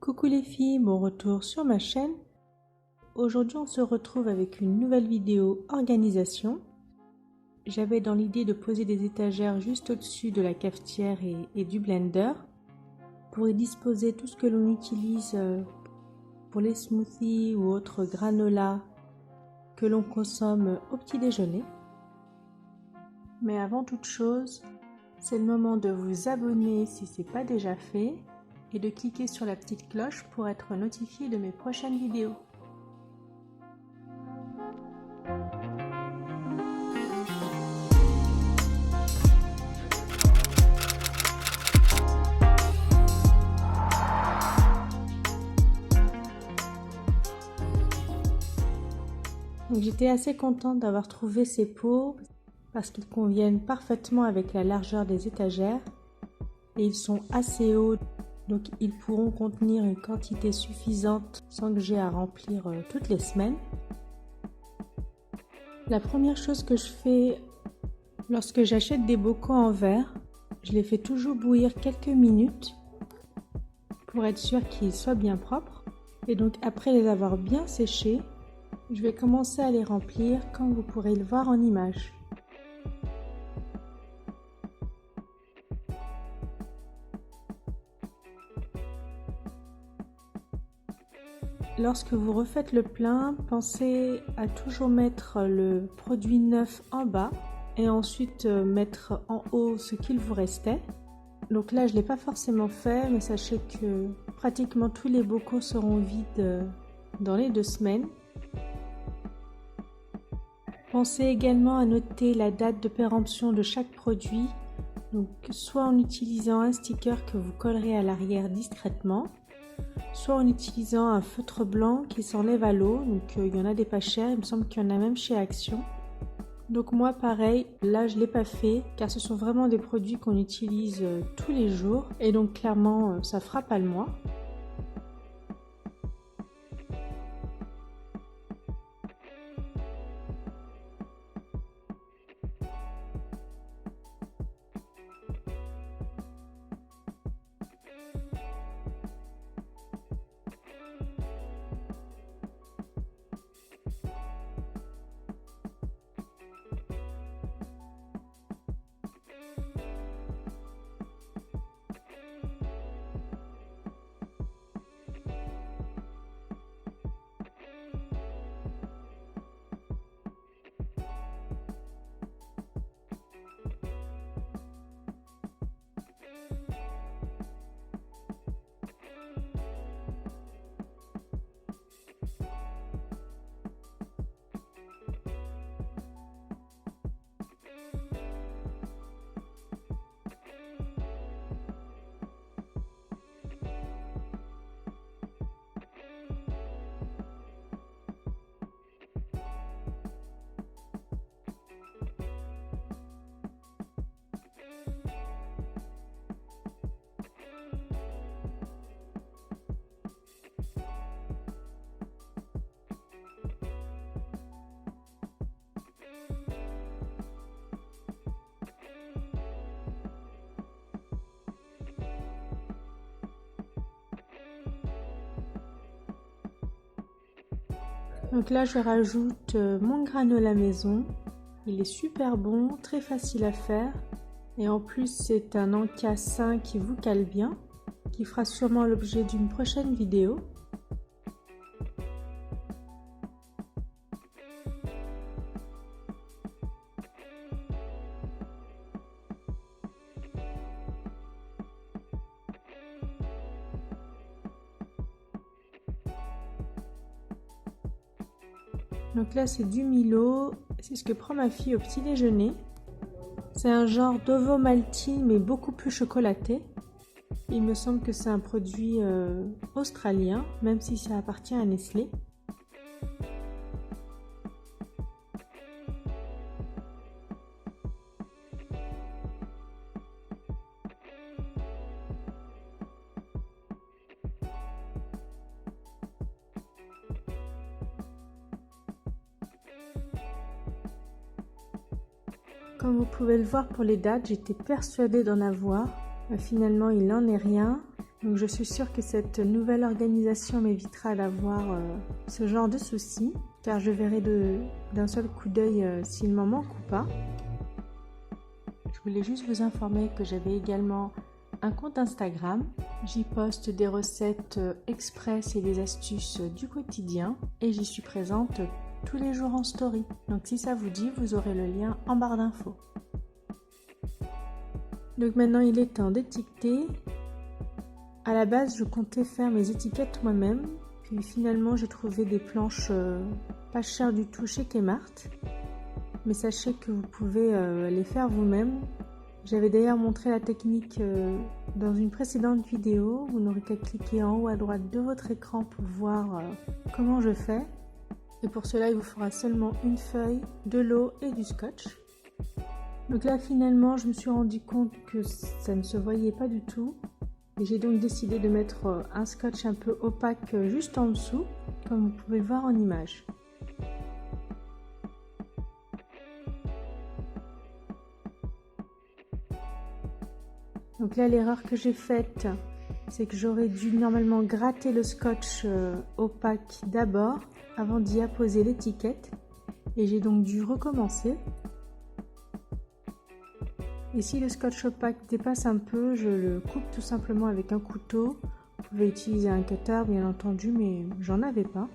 Coucou les filles, bon retour sur ma chaîne. Aujourd'hui on se retrouve avec une nouvelle vidéo organisation. J'avais dans l'idée de poser des étagères juste au-dessus de la cafetière et du blender pour y disposer tout ce que l'on utilise pour les smoothies ou autres granola que l'on consomme au petit déjeuner. Mais avant toute chose, c'est le moment de vous abonner si ce n'est pas déjà fait et de cliquer sur la petite cloche pour être notifié de mes prochaines vidéos. J'étais assez contente d'avoir trouvé ces pots parce qu'ils conviennent parfaitement avec la largeur des étagères et ils sont assez hauts, donc ils pourront contenir une quantité suffisante sans que j'ai à remplir toutes les semaines. La première chose que je fais lorsque j'achète des bocaux en verre, je les fais toujours bouillir quelques minutes pour être sûr qu'ils soient bien propres. Et donc après les avoir bien séchés, je vais commencer à les remplir comme vous pourrez le voir en image. Lorsque vous refaites le plein, pensez à toujours mettre le produit neuf en bas et ensuite mettre en haut ce qu'il vous restait. Donc là, je ne l'ai pas forcément fait, mais sachez que pratiquement tous les bocaux seront vides dans les 2 semaines. Pensez également à noter la date de péremption de chaque produit, donc soit en utilisant un sticker que vous collerez à l'arrière discrètement, soit en utilisant un feutre blanc qui s'enlève à l'eau. Donc il y en a des pas chers, il me semble qu'il y en a même chez Action. Donc moi pareil, là je ne l'ai pas fait car ce sont vraiment des produits qu'on utilise tous les jours et donc clairement ça fera pas le mois. Donc là je rajoute mon granola maison, il est super bon, très facile à faire et en plus c'est un encas sain qui vous cale bien, qui fera sûrement l'objet d'une prochaine vidéo. Donc là c'est du Milo, c'est ce que prend ma fille au petit déjeuner. C'est un genre d'ovomaltine mais beaucoup plus chocolaté. Il me semble que c'est un produit australien, même si ça appartient à Nestlé. Comme vous pouvez le voir pour les dates, j'étais persuadée d'en avoir. Finalement, il n'en est rien. Donc je suis sûre que cette nouvelle organisation m'évitera d'avoir ce genre de soucis, car je verrai d'un seul coup d'œil s'il m'en manque ou pas. Je voulais juste vous informer que j'avais également un compte Instagram. J'y poste des recettes express et des astuces du quotidien et j'y suis présente tous les jours en story. Donc si ça vous dit, vous aurez le lien en barre d'infos. Donc maintenant il est temps d'étiqueter. À la base, je comptais faire mes étiquettes moi-même, puis finalement j'ai trouvé des planches pas chères du tout chez Kmart. Mais sachez que vous pouvez les faire vous-même. J'avais d'ailleurs montré la technique dans une précédente vidéo. Vous n'aurez qu'à cliquer en haut à droite de votre écran pour voir comment je fais. Et pour cela, il vous faudra seulement une feuille, de l'eau et du scotch. Donc là, finalement, je me suis rendu compte que ça ne se voyait pas du tout. Et j'ai donc décidé de mettre un scotch un peu opaque juste en dessous, comme vous pouvez le voir en image. Donc là, l'erreur que j'ai faite, c'est que j'aurais dû normalement gratter le scotch opaque d'abord, avant d'y apposer l'étiquette. Et j'ai donc dû recommencer. Et si le scotch opaque dépasse un peu, je le coupe tout simplement avec un couteau. Vous pouvez utiliser un cutter, bien entendu, mais j'en avais pas.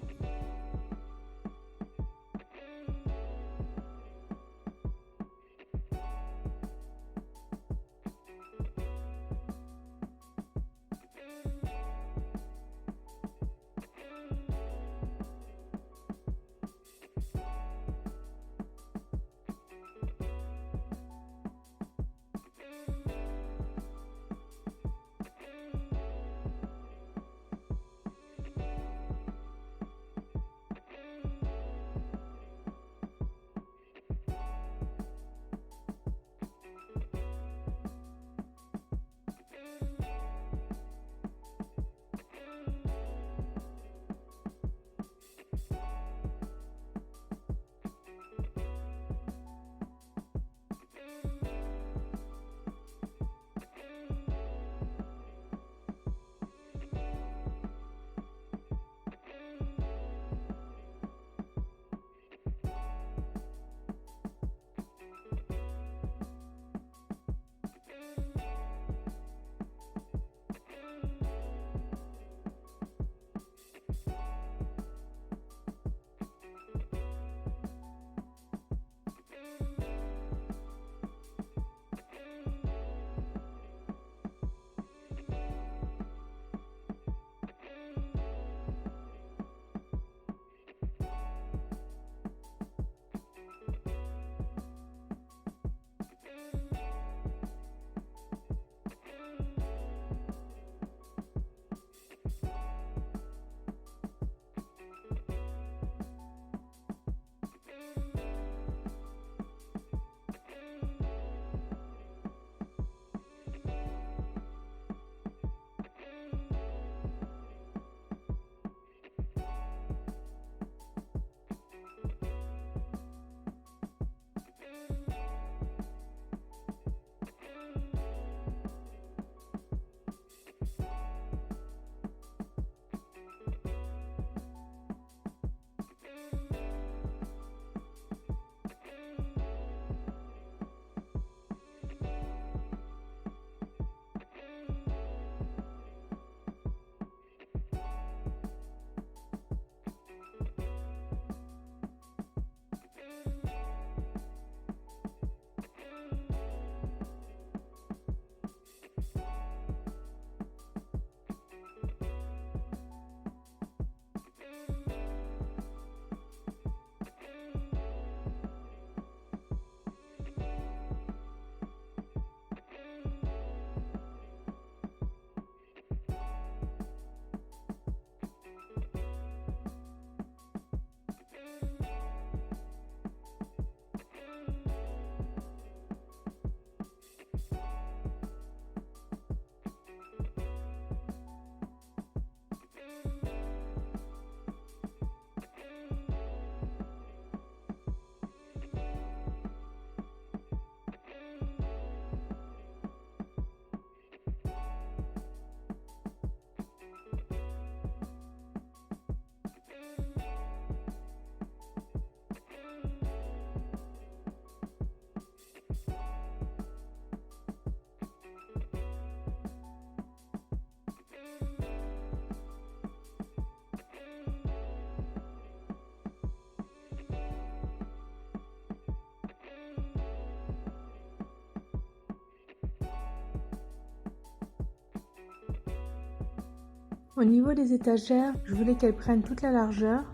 Au niveau des étagères, je voulais qu'elles prennent toute la largeur,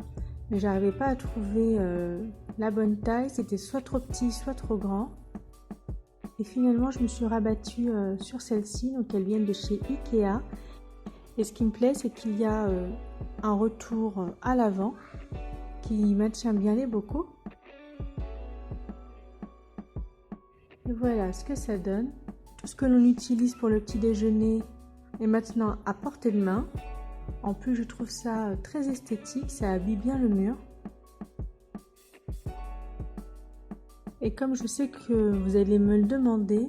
mais j'arrivais pas à trouver la bonne taille. C'était soit trop petit, soit trop grand. Et finalement, je me suis rabattue sur celle-ci. Donc, elles viennent de chez Ikea. Et ce qui me plaît, c'est qu'il y a un retour à l'avant qui maintient bien les bocaux. Et voilà ce que ça donne. Tout ce que l'on utilise pour le petit déjeuner est maintenant à portée de main. En plus, je trouve ça très esthétique, ça habille bien le mur. Et comme je sais que vous allez me le demander,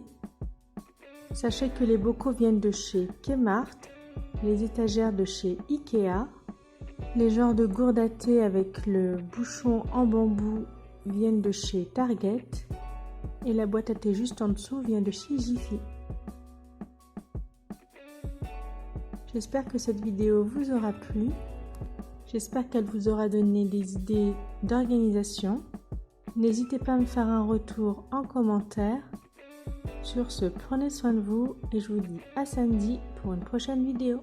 sachez que les bocaux viennent de chez Kmart, les étagères de chez Ikea, les genres de gourdes à thé avec le bouchon en bambou viennent de chez Target et la boîte à thé juste en dessous vient de chez Jiffy. J'espère que cette vidéo vous aura plu. J'espère qu'elle vous aura donné des idées d'organisation. N'hésitez pas à me faire un retour en commentaire. Sur ce, prenez soin de vous et je vous dis à samedi pour une prochaine vidéo.